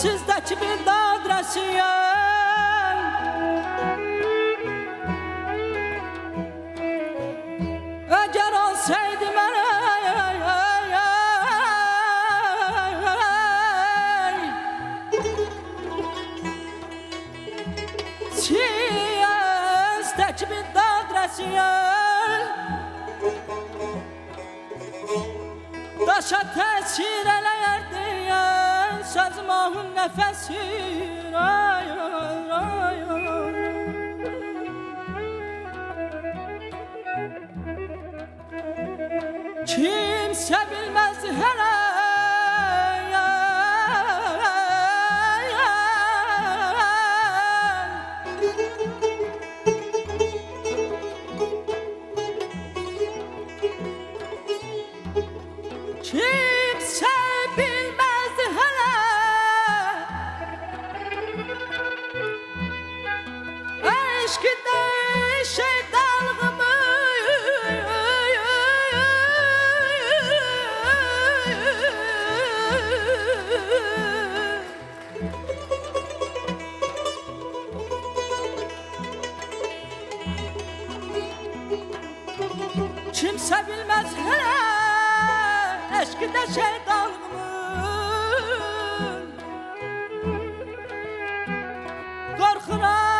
Sizdeki bir adresiyem Eğer olsaydı ben sizdeki bir adresiyem Daşa tesir eləyərdi sözüm ahın nefesi kimse bilmez hele kimse bilmez hele aşkıda şeytanlığımı kimse bilmez hele aşkıda şeytanlığımın korkuram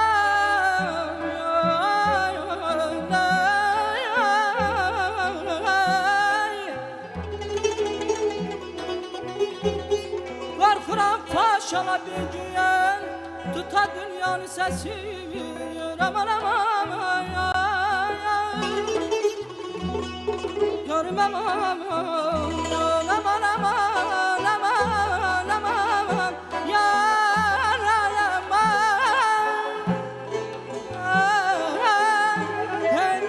korkuram paşala bir gün tuta dünyanın sesi aman aman görmem aman aman aman aman yar yaman hey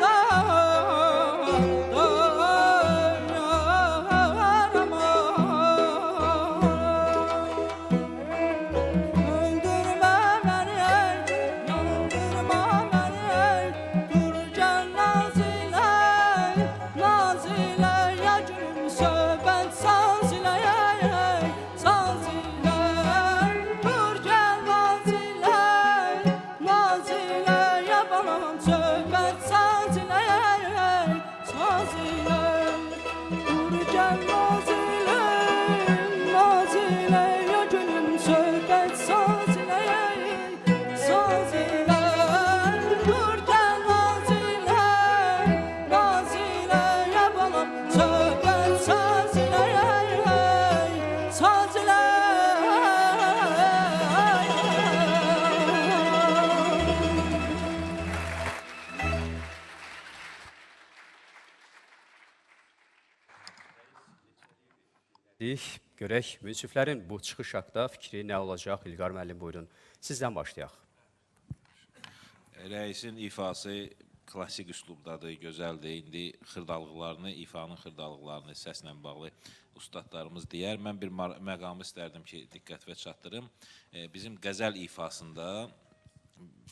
Görək, münsiflərin bu çıxış haqda fikri nə olacaq? İlqar müəllim, buyurun. Sizdən başlayaq. Rəisin ifası klassik üslubdadır, gözəldir. İndi xırdalıqlarını, ifanın xırdalıqlarını səslə bağlı ustadlarımız deyər. Mən bir məqamı istərdim ki, diqqət və çatdırım. Bizim qəzəl ifasında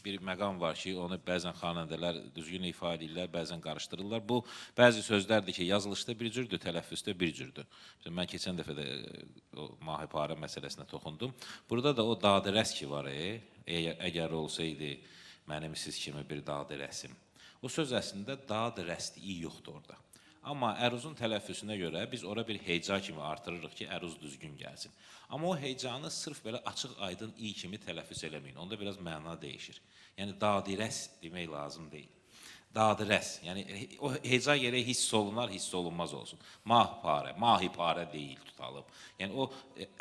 bir məqam var ki, onu bəzən xanəndələr düzgün ifa edirlər, bəzən qarışdırırlar. Bu, bəzi sözlərdir ki, yazılışda bir cürdür, tələffüzdə bir cürdür. Mən keçən dəfə də mahiparə məsələsinə toxundum. Burada da o dadirəs ki var, əgər olsaydı mənim siz kimi bir dadirəsim. O söz əslində dadirəsliyi yoxdur orada. Amma əruzun tələffüsünə görə biz ora bir heca kimi artırırıq ki, əruz düzgün gəlsin. Amma o hecanı sırf belə açıq, aydın, i kimi tələffüs eləməyin. Onda biraz məna dəyişir. Yəni, dadirəs demək lazım deyil. Dadirəs, yəni o heca yerə hiss olunar, hiss olunmaz olsun. Mahparə, mahiparə deyil tutalım. Yəni o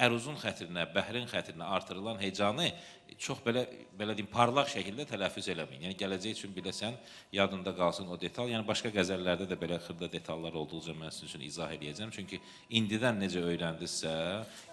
əruzun xətrinə, bəhrin xətrinə artırılan hecanı çox belə deyim, parlaq şəkildə tələffüz eləməyin. Yəni gələcək üçün biləsən, yadında qalsın o detal. Yəni başqa qəzəllərdə də belə xırda detallar olduqca mən sizin üçün izah edəcəm. Çünki indidən necə öyrəndinizsə,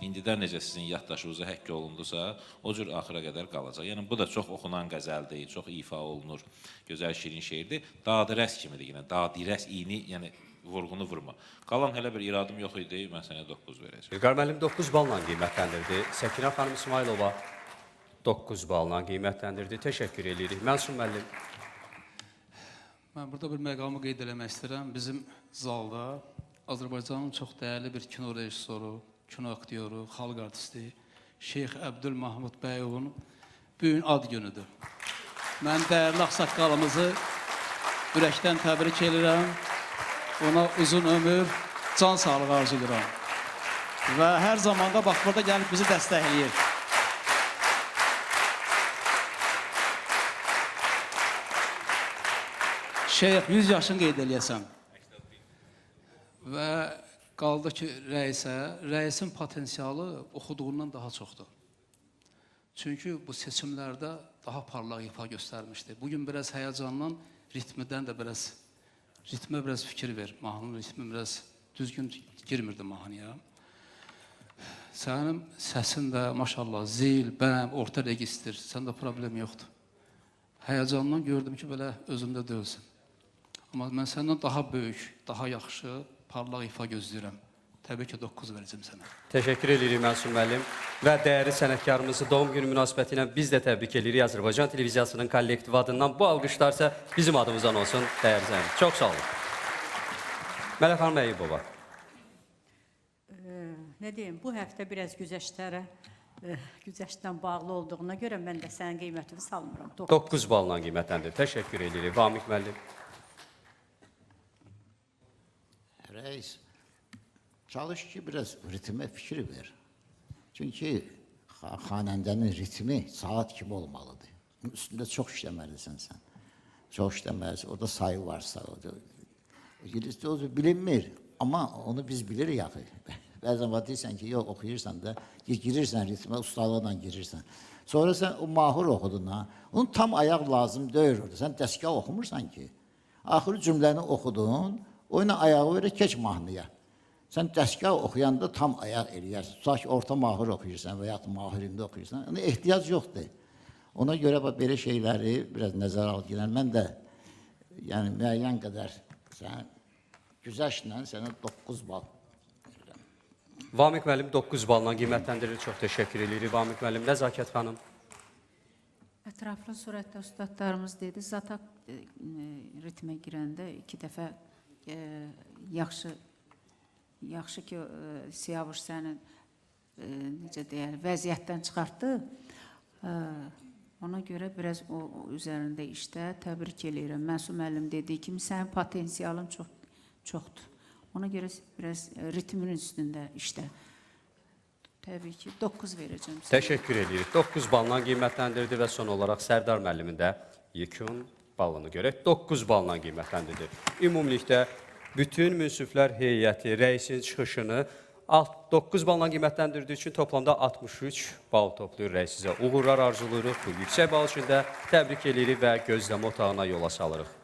indidən necə sizin yaddaşınıza həkk olundusa, o cür axıra qədər qalacaq. Yəni bu da çox oxunan qəzəldir, çox ifa olunur, gözəl şirin şeirdir. Dadirəs kimidir yenə, dadirəs, iyini, yəni vurğunu vurma. Qalan hələ bir iradım yox idi, mən sənə 9 verəcəm. İlqar müəllim 9 balla qiymətləndirdi. Səkinə xanım İsmailova 9 balla qiymətləndirdi. Təşəkkür edirik. Mənsum müəllim. Mən burada bir məqamı qeyd eləmək istəyirəm. Bizim zalda Azərbaycanın çox dəyərli bir kino rejissoru, kino aktyoru, xalq artisti Şeyx Əbdülmahmud Bəyovun bu gün ad günüdür. Mən dəyərli ağsaqqalımızı ürəkdən təbrik edirəm. Ona uzun ömür, can sağlığı arzu edirəm. Və hər zamanda bax burada gəlib bizi dəstəkləyir. Şeyx 100 yaşını qeyd eləyəsən. Və qaldı ki, rəisin potensialı oxuduğundan daha çoxdur. Çünki bu seçimlərdə daha parlaq ifa göstərmişdi. Bugün biraz həyəcandan, ritmidən də ritmə biraz fikir ver. Mahnının ritmi biraz düzgün girmirdi mahnıya. Sənin səsin də maşallah zil, bəm, orta registr, səndə problem yoxdur. Həyəcandan gördüm ki, belə özündə deyilsin. Amma mən səndən daha böyük, daha yaxşı, parlaq ifa gözləyirəm. Təbii ki, 9 verəcəm sənə. Təşəkkür edirik Mənsum müəllim. Və dəyərli sənətkarımızı doğum günü münasibəti ilə biz də təbrik edirik Azərbaycan televiziyasının kollektiv adından. Bu alqışlar isə bizim adımızdan olsun, dəyərli sənət. Çox sağ olun. Mələk xanım Əyyubova. Ne deyim, bu həftə biraz güzəştdən bağlı olduğuna görə mən də sənin qiymətini salmıram. 9 balla qiymətləndir. Təşəkkür edirik. Vamik müəllim. Reis, çalış ki biraz ritme fikir ver. Çünkü xanəndənin ritmi saat kimi olmalıdır. Bunun üstündə çox işləməlisən sən. Çox işləməlisən. Orada sayı varsa, o bilinmir. Amma onu biz bilirik yaxı. Bəzən var deyirsən ki, yox oxuyursan da, girirsən ritmə, ustalıqla girirsən. Sonra sən o mahur oxudun ha. Onun tam ayaq lazım deyir orada. Sən dəstgah oxumursan ki. Axırı cümləni oxudun, oyuna ayağı verə keç mahnıya. Sən dəstgah oxuyanda tam ayaq eləyərsən. Tutaq ki, orta mahur oxuyursan və ya mahirində oxuyursan. Ona ehtiyac yoxdur. Ona görə belə şeyləri biraz nəzərə al girən. Mən də yəni müəyyən qədər güzəştlə sənə 9 bal verirəm. Vamik müəllim 9 balla qiymətləndirilir. Çox təşəkkür edirik. Vamik müəllim, Nəzakət xanım. Ətraflı surətdə ustadlarımız dedi, zatak ritmə girəndə 2 dəfə yaxşı ki, Siyavuş sənin necə deyər, vəziyyətdən çıxartdı. Ona görə biraz o üzərində işdə təbrik eləyirəm. Mənsum müəllim dediyi kimi, sənin potensialın çoxdur. Ona görə biraz ritmin üstündə işdə. Təbii ki, 9 verəcəm. Təşəkkür edirik. 9 balla qiymətləndirdi və son olaraq Sərdar müəllimin də yekun balını görək. 9 balla qiymətləndirdi. Ümumilikdə bütün münsiflər heyəti, rəisin çıxışını 9 balla qiymətləndirdiyi üçün toplamda 63 bal toplayır rəis sizə. Uğurlar arzuluruq. Bu yüksək bal üçün də təbrik edirik və gözləmə otağına yola salırıq.